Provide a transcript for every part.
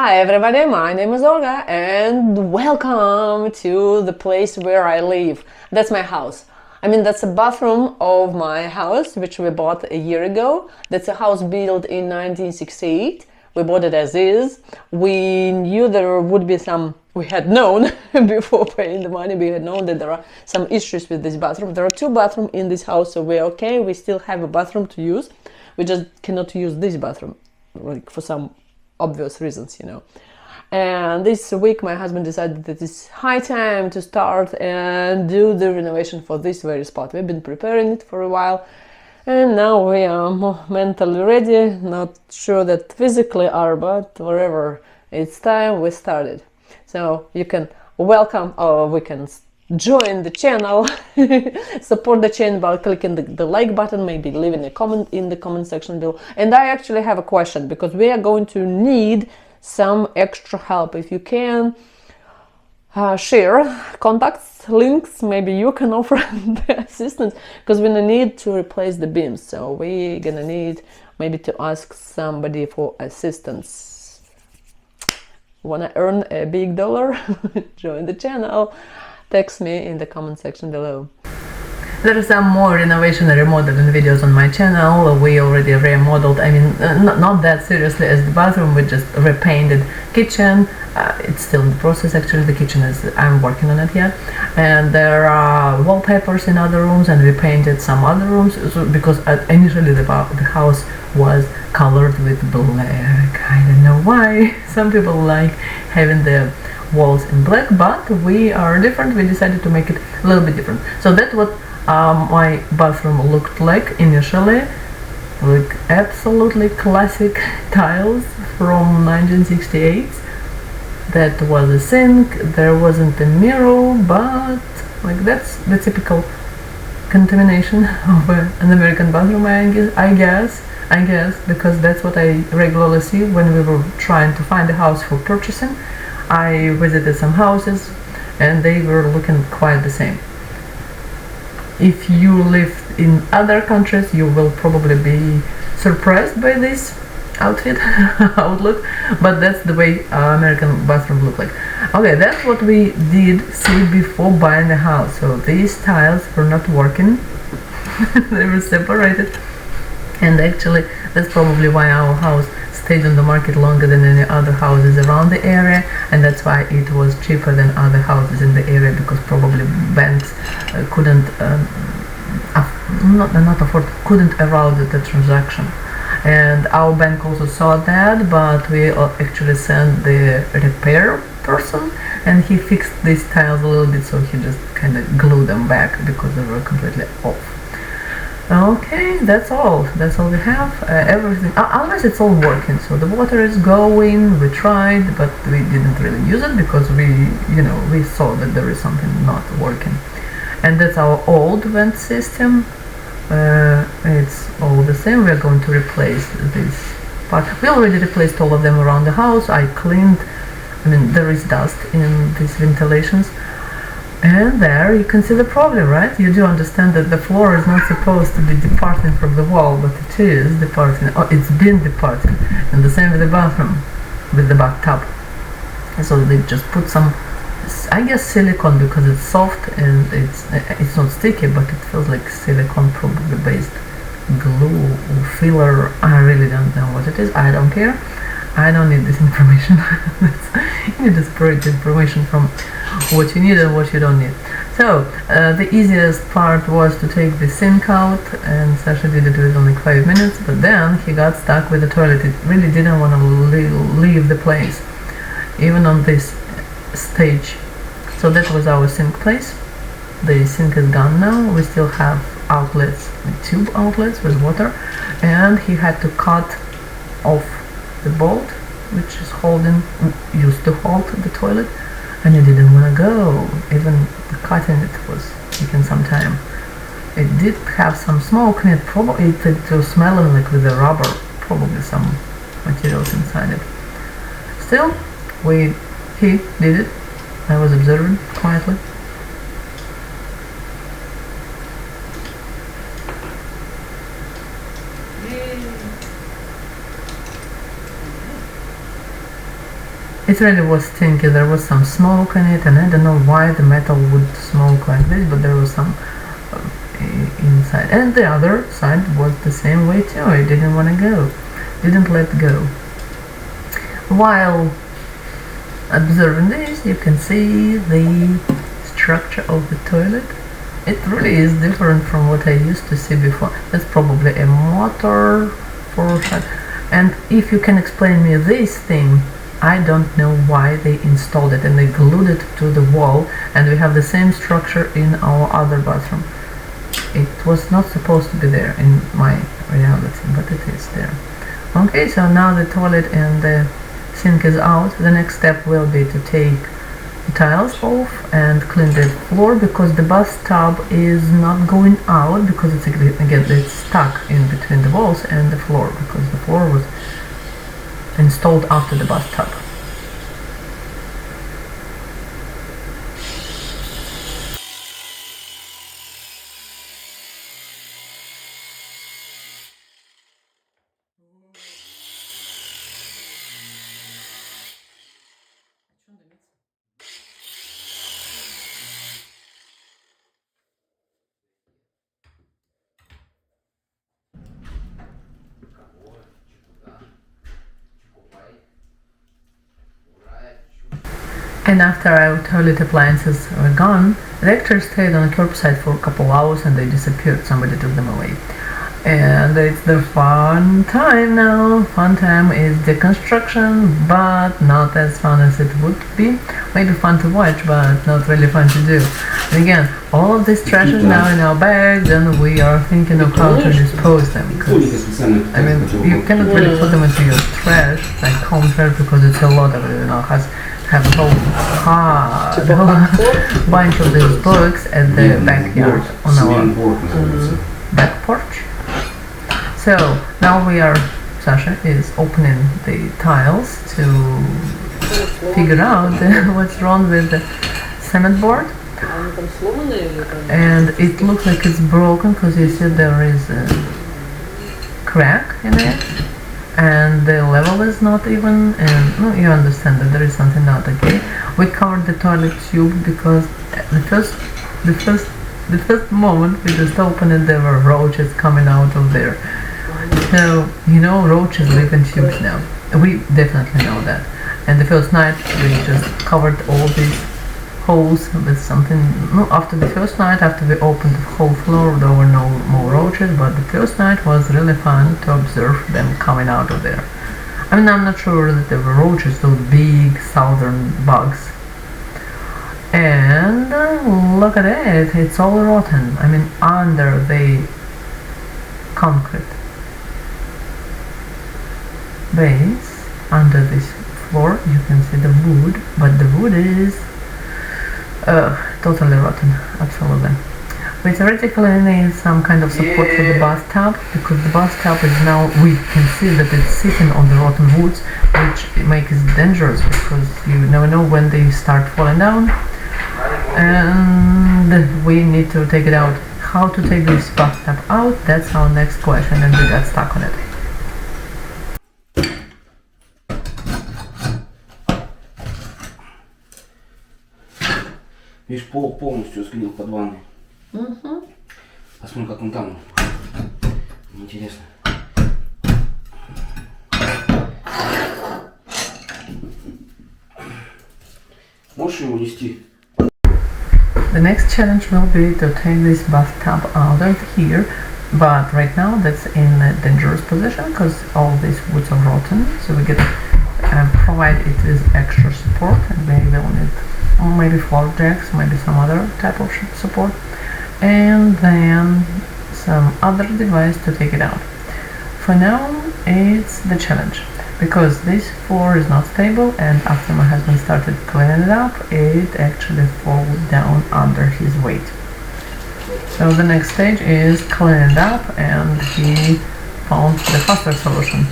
Hi everybody, my name is Olga and welcome to the place where I live. That's my house. That's a bathroom of my house which we bought a year ago. That's a house built in 1968. We bought it as is. We knew there would be we had known before paying the money, we had known that there are some issues with this bathroom. There are two bathrooms in this house, so we're okay. We still have a bathroom to use. We just cannot use this bathroom, like for some obvious reasons. And this week my husband decided that it's high time to start and do the renovation for this very spot. We've been preparing it for a while and now we are more mentally ready. Not sure that physically are, but wherever it's time, we started. So you can welcome, or we can join the channel, support the channel by clicking the like button, maybe leaving a comment in the comment section below. And I actually have a question, because we are going to need some extra help. If you can share contacts, links, maybe you can offer the assistance, because we're gonna need to replace the beams. So we're gonna need maybe to ask somebody for assistance. Wanna earn a big dollar? Join the channel. Text me in the comment section below. There are some more renovation and remodeling videos on my channel. We already remodeled, not that seriously as the bathroom, we just repainted kitchen. It's still in the process actually, the kitchen I'm working on it yet. And there are wallpapers in other rooms, and we painted some other rooms, because initially the house was colored with black. I don't know why. Some people like having the walls in black, but we are different. We decided to make it a little bit different. So that's what my bathroom looked like initially, like absolutely classic tiles from 1968. That was a sink, there wasn't a mirror, but like that's the typical contamination of an American bathroom, I guess, because that's what I regularly see when we were trying to find a house for purchasing. I visited some houses and they were looking quite the same. If you live in other countries, you will probably be surprised by this outlook, but that's the way American bathroom look like. Okay, that's what we did see before buying the house. So these tiles were not working. They were separated, and actually that's probably why our house stayed on the market longer than any other houses around the area, and that's why it was cheaper than other houses in the area, because probably banks couldn't couldn't allow the transaction. And our bank also saw that, but we actually sent the repair person and he fixed these tiles a little bit, so he just kind of glued them back because they were completely off. Okay, that's all we have. Everything, unless it's all working. So the water is going, we tried, but we didn't really use it because we saw that there is something not working. And that's our old vent system. It's all the same. We are going to replace this part. We already replaced all of them around the house. I cleaned, there is dust in these ventilations. And there you can see the problem, right? You do understand that the floor is not supposed to be departing from the wall, but it is departing. It's been departing. And the same with the bathroom, with the bathtub. So they just put some, I guess, silicone, because it's soft and it's not sticky, but it feels like silicone probably based glue or filler. I really don't know what it is. I don't care. I don't need this information. You need to separate the information from what you need and what you don't need. So the easiest part was to take the sink out, and Sasha did it with only 5 minutes, but then he got stuck with the toilet. It really didn't want to leave the place, even on this stage. So that was our sink place. The sink is gone now. We still have outlets, tube outlets with water, and he had to cut off the bolt which is used to hold the toilet, and it didn't want to go. Even the cutting it was taking some time. It did have some smoke in it. Probably it was smelling like with the rubber, probably some materials inside it. Still, he did it. I was observing quietly. it really was stinky. There was some smoke in it, and I don't know why the metal would smoke like this, but there was some inside. And the other side was the same way too. I didn't want to go, didn't let go. While observing this, you can see the structure of the toilet. It really is different from what I used to see before. That's probably a motor for shut. And if you can explain me this thing, I don't know why they installed it and they glued it to the wall, and we have the same structure in our other bathroom. It was not supposed to be there in my reality, but it is there. Okay, so now the toilet and the sink is out. The next step will be to take the tiles off and clean the floor, because the bathtub is not going out, because it's again it's stuck in between the walls and the floor, because the floor was installed after the bathtub. And after our toilet appliances were gone, the actors stayed on the curbside for a couple hours and they disappeared. Somebody took them away. And it's the fun time now. Fun time is deconstruction, but not as fun as it would be. Maybe fun to watch, but not really fun to do. And again, all of this trash is now in our bags, and we are thinking of how to dispose them. Because, I mean, you cannot really put them into your trash, like home trash, because it's a lot of it, you know, have a whole bunch of these books at the backyard on our back porch. So now Sasha is opening the tiles to figure out what's wrong with the cement board. And it looks like it's broken, because you see there is a crack in it. And the level is not even, and no, you understand that there is something not okay. We covered the toilet tube because the first moment we just opened it, there were roaches coming out of there. So, you know, roaches live in tubes now. We definitely know that. And the first night we just covered all these holes with something. No, after the first night, after we opened the whole floor, there were no more roaches, but the first night was really fun to observe them coming out of there. I mean, I'm not sure that there were roaches, those big southern bugs. And look at it, it's all rotten. I mean, under the concrete base, under this floor, you can see the wood, but the wood is totally rotten, absolutely. We theoretically need some kind of support for the bathtub, because the bathtub is now, we can see that it's sitting on the rotten woods, which makes it dangerous, because you never know when they start falling down. And we need to take it out. How to take this bathtub out, that's our next question, and we got stuck on it. Видишь, пол полностью сгнил под ванной. Посмотрим, как он там. Интересно. Можешь его нести? The next challenge will be to take this bathtub out of here, but right now that's in a dangerous position because all these woods are rotten, so we get provide it with extra support, and maybe we'll need maybe floor jacks, maybe some other type of support, and then some other device to take it out. For now, it's the challenge, because this floor is not stable, and after my husband started cleaning it up, it actually fell down under his weight. So the next stage is cleaning it up, and he found the faster solution.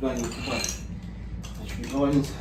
Сюда не уступай. Значит, не завалился.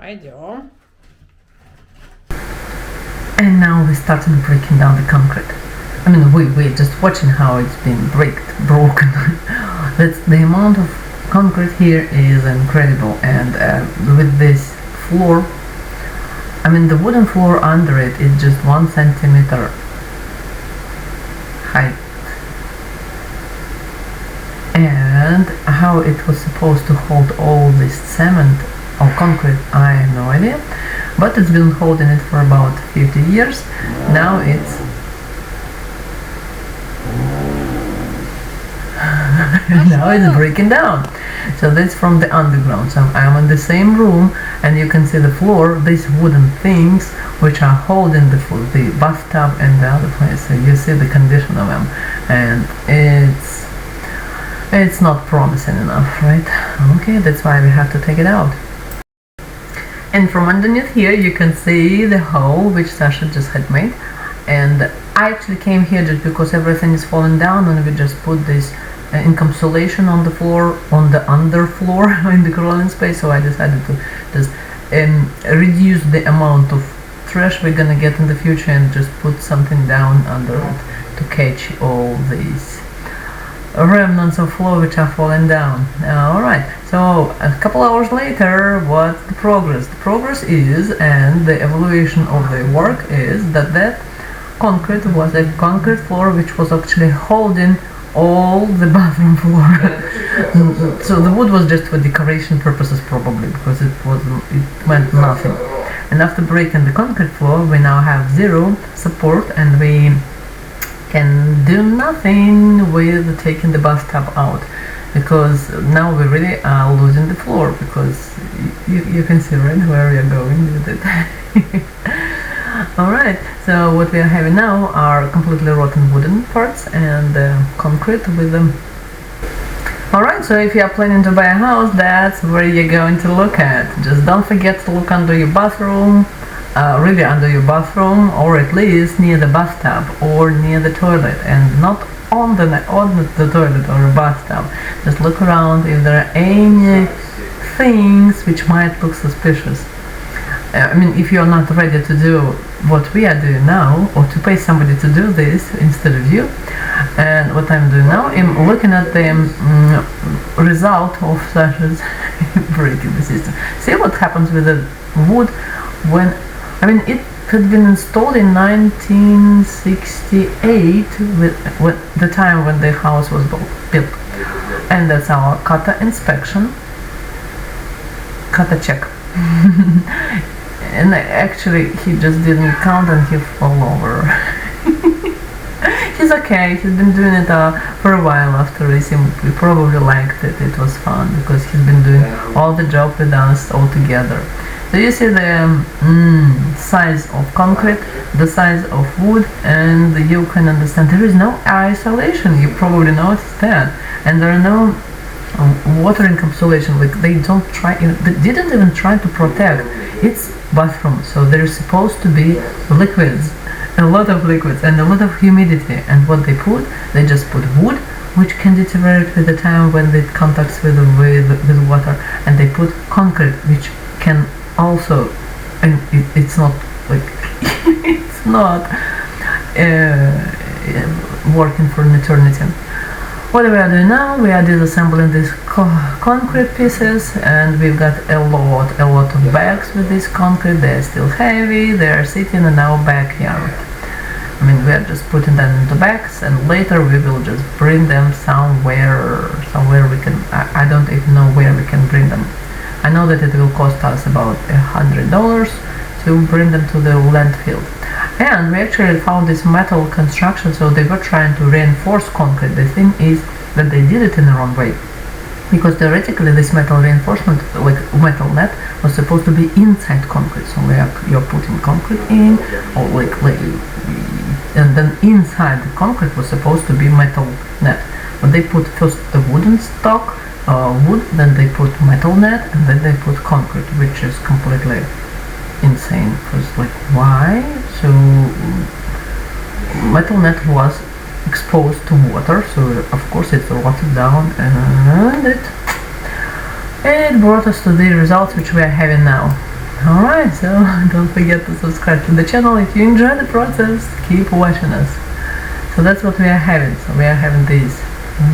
I do. And now we started breaking down the concrete. I mean, we're just watching how it's been broken. That's the amount of concrete here is incredible, and with this floor, I mean, the wooden floor under it is just 1 centimeter height, and how it was supposed to hold all this cement or concrete, I have no idea, but it's been holding it for about 50 years. Now it's now it's breaking down. So that's from the underground. So I'm in the same room, and you can see the floor, these wooden things which are holding the bathtub and the other place. So you see the condition of them, and it's not promising enough, right? Okay, that's why we have to take it out. And from underneath here you can see the hole which Sasha just had made, and I actually came here just because everything is falling down, and we just put this encapsulation on the floor, on the underfloor in the crawling space. So I decided to just reduce the amount of trash we're gonna get in the future and just put something down under it to catch all these remnants of floor which are falling down. Alright, so a couple hours later, what's the progress? The progress is, and the evaluation of the work is, that concrete was a concrete floor which was actually holding all the bathroom floor. So the wood was just for decoration purposes probably, because it meant nothing. And after breaking the concrete floor, we now have zero support, and we can do nothing with taking the bathtub out, because now we really are losing the floor, because you can see right where we are going with it. Alright, so what we are having now are completely rotten wooden parts and concrete with them. Alright, so if you are planning to buy a house, that's where you're going to look at. Just don't forget to look under your bathroom, really under your bathroom, or at least near the bathtub or near the toilet, and not on the toilet or the bathtub. Just look around if there are any things which might look suspicious. I mean, if you're not ready to do what we are doing now, or to pay somebody to do this instead of you, and what I'm doing now, I'm looking at the result of Sasha's breaking the system. See what happens with the wood when, I mean, it had been installed in 1968, with the time when the house was built, and that's our kata inspection, kata check. And actually he just didn't count and he fell over. He's okay, he's been doing it for a while after racing. We probably liked it, it was fun, because he's been doing all the job with us all together. So you see the size of concrete, the size of wood, and you can understand there is no isolation. You probably noticed that. And there are no water encapsulation. Like they didn't even try to protect its bathroom. So there's supposed to be liquids, a lot of liquids and a lot of humidity. And what they just put wood, which can deteriorate with the time when it contacts with water, and they put concrete, which can also, and it's not like it's not working for an eternity. What we are doing now, we are disassembling these concrete pieces, and we've got a lot of bags with this concrete. They're still heavy, they're sitting in our backyard. I mean, we are just putting them into bags, and later we will just bring them somewhere we can, I don't even know where we can bring them. I know that it will cost us about $100 to bring them to the landfill. And we actually found this metal construction, so they were trying to reinforce concrete. The thing is that they did it in the wrong way, because theoretically this metal reinforcement, like metal net, was supposed to be inside concrete. So you're putting concrete in, or and then inside the concrete was supposed to be metal net. But they put first the wooden stock, wood, then they put metal net, and then they put concrete, which is completely insane. Because like, why? So metal net was exposed to water, so of course it rotted down, and it brought us to the results which we are having now. Alright, so don't forget to subscribe to the channel if you enjoy the process. Keep watching us. So that's what we are having. So we are having this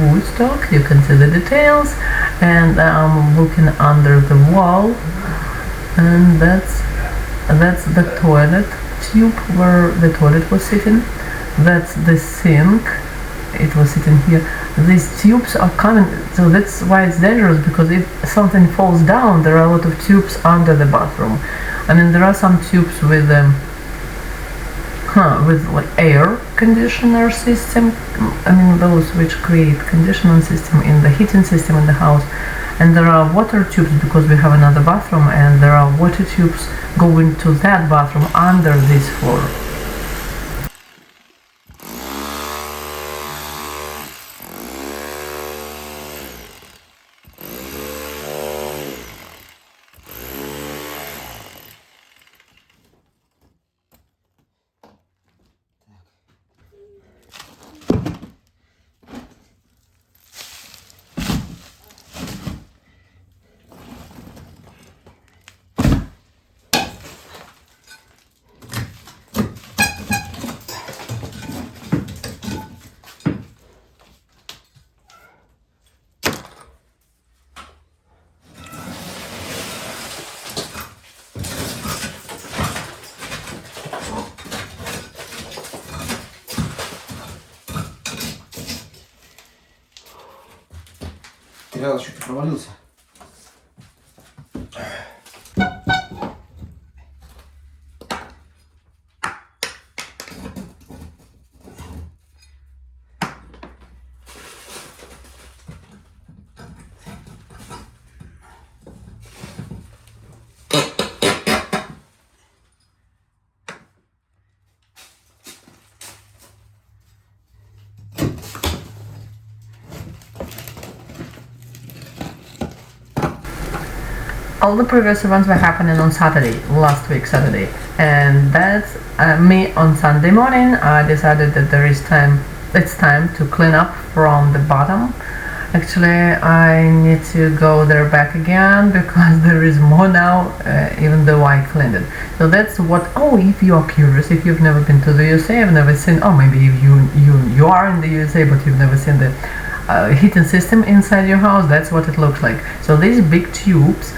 wood stock. You can see the details, and I'm looking under the wall, and that's the toilet tube where the toilet was sitting. That's the sink. It was sitting here. These tubes are coming, so that's why it's dangerous, because if something falls down, there are a lot of tubes under the bathroom. I mean, there are some tubes with like air conditioner system. I mean, those which create conditioning system in the heating system in the house. And there are water tubes, because we have another bathroom, and there are water tubes going to that bathroom under this floor. Реал чуть провалился. All the previous events were happening on Saturday, last week Saturday, and that's me on Sunday morning. I decided that it's time to clean up from the bottom. Actually, I need to go there back again because there is more now, even though I cleaned it. So that's what. Oh, if you are curious, if you've never been to the USA, I've never seen. Oh, maybe if you are in the USA, but you've never seen the heating system inside your house. That's what it looks like. So these big tubes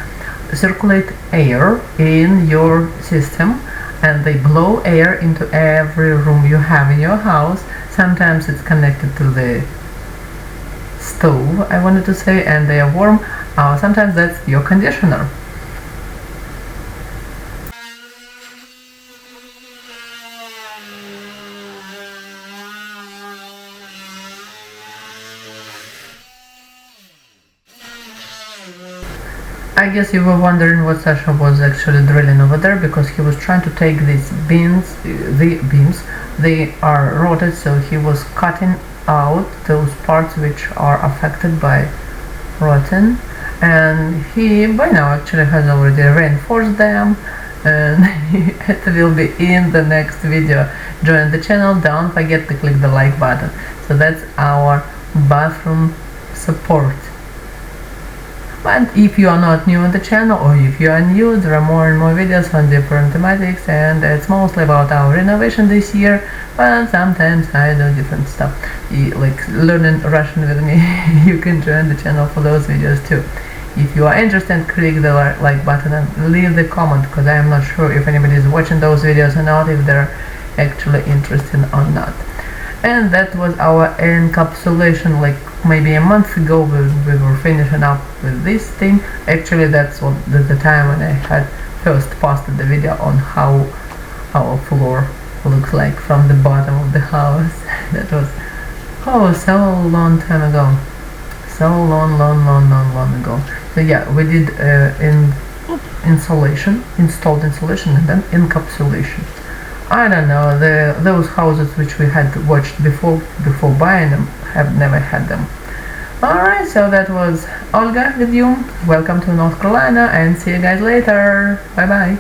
circulate air in your system, and they blow air into every room you have in your house. Sometimes it's connected to the stove, I wanted to say, and they are warm. Sometimes that's your conditioner. I guess you were wondering what Sasha was actually drilling over there, because he was trying to take these beams, they are rotted, so he was cutting out those parts which are affected by rotting, and he by now actually has already reinforced them, and it will be in the next video. Join the channel, don't forget to click the like button. So that's our bathroom support. But if you are not new on the channel, or if you are new, there are more and more videos on different thematics, and it's mostly about our renovation this year, but sometimes I do different stuff, like learning Russian with me. You can join the channel for those videos too. If you are interested, click the like button and leave the comment, because I am not sure if anybody is watching those videos or not, if they're actually interested or not. And that was our encapsulation, like maybe a month ago we were finishing up with this thing. Actually, that's what the time when I had first posted the video on how our floor looks like from the bottom of the house. That was so long time ago, so long ago. So yeah, we did installed insulation and then encapsulation. I don't know, those houses which we had watched before buying them, have never had them. Alright, so that was Olga with you. Welcome to North Carolina, and see you guys later. Bye bye.